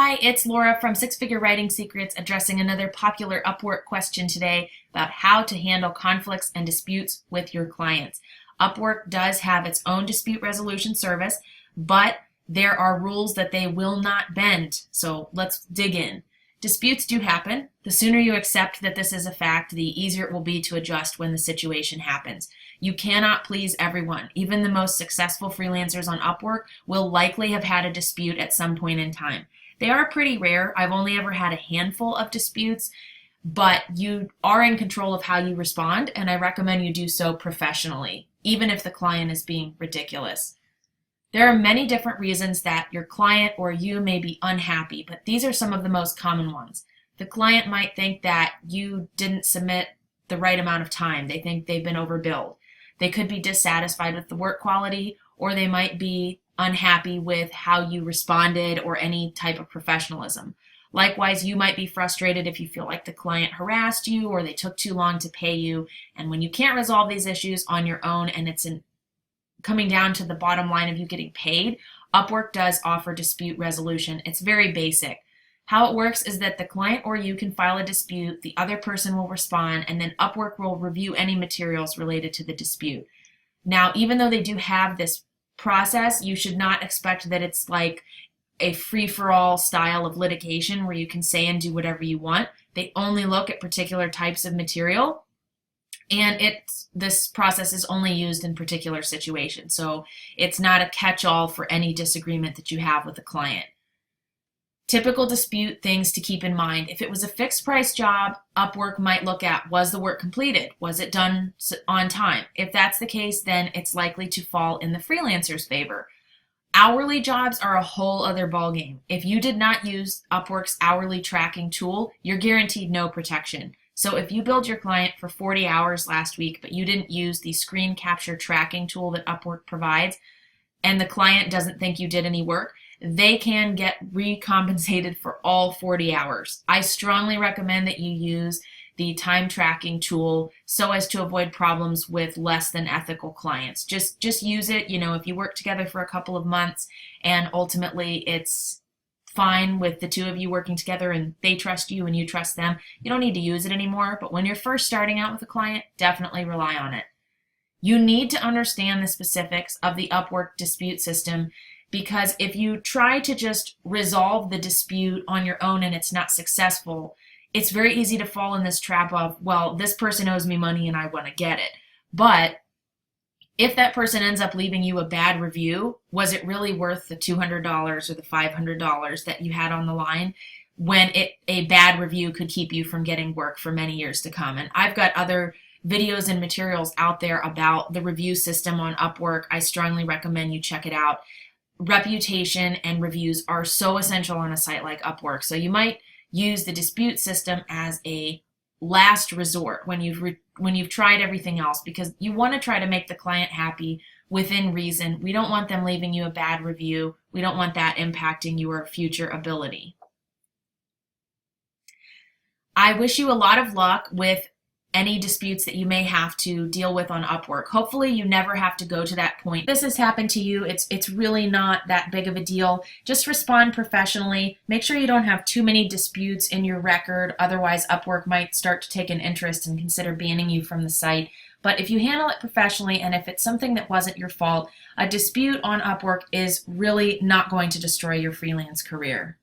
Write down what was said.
Hi, it's Laura from Six Figure Writing Secrets, addressing another popular Upwork question today about how to handle conflicts and disputes with your clients. Upwork does have its own dispute resolution service, but there are rules that they will not bend. So let's dig in. Disputes do happen. The sooner you accept that this is a fact, the easier it will be to adjust when the situation happens. You cannot please everyone. Even the most successful freelancers on Upwork will likely have had a dispute at some point in time. They are pretty rare. I've only ever had a handful of disputes, but you are in control of how you respond, and I recommend you do so professionally, even if the client is being ridiculous. There are many different reasons that your client or you may be unhappy, but these are some of the most common ones. The client might think that you didn't submit the right amount of time. They think they've been overbilled. They could be dissatisfied with the work quality, or they might be unhappy with how you responded or any type of professionalism. Likewise, you might be frustrated if you feel like the client harassed you or they took too long to pay you. And when you can't resolve these issues on your own and it's coming down to the bottom line of you getting paid, Upwork does offer dispute resolution. It's very basic. How it works is that the client or you can file a dispute, the other person will respond, and then Upwork will review any materials related to the dispute. Now, even though they do have this process, you should not expect that it's like a free-for-all style of litigation where you can say and do whatever you want. They only look at particular types of material, and this process is only used in particular situations. So it's not a catch-all for any disagreement that you have with a client. Typical dispute things to keep in mind. If it was a fixed price job, Upwork might look at, was the work completed? Was it done on time? If that's the case, then it's likely to fall in the freelancer's favor. Hourly jobs are a whole other ballgame. If you did not use Upwork's hourly tracking tool, you're guaranteed no protection. So if you billed your client for 40 hours last week, but you didn't use the screen capture tracking tool that Upwork provides, and the client doesn't think you did any work, they can get recompensated for all 40 hours. I strongly recommend that you use the time tracking tool so as to avoid problems with less than ethical clients. Just use it, if you work together for a couple of months and ultimately it's fine with the two of you working together and they trust you and you trust them, you don't need to use it anymore. But when you're first starting out with a client, definitely rely on it. You need to understand the specifics of the Upwork dispute system, because if you try to just resolve the dispute on your own and it's not successful, it's very easy to fall in this trap of, well, this person owes me money and I want to get it. But if that person ends up leaving you a bad review, was it really worth the $200 or the $500 that you had on the line when a bad review could keep you from getting work for many years to come? And I've got other videos and materials out there about the review system on Upwork. I strongly recommend you check it out. Reputation and reviews are so essential on a site like Upwork. So you might use the dispute system as a last resort when you've tried everything else, because you want to try to make the client happy within reason. We don't want them leaving you a bad review. We don't want that impacting your future ability. I wish you a lot of luck with any disputes that you may have to deal with on Upwork. Hopefully you never have to go to that point. If this has happened to you, it's really not that big of a deal. Just respond professionally. Make sure you don't have too many disputes in your record. Otherwise, Upwork might start to take an interest and consider banning you from the site. But if you handle it professionally, and if it's something that wasn't your fault, a dispute on Upwork is really not going to destroy your freelance career.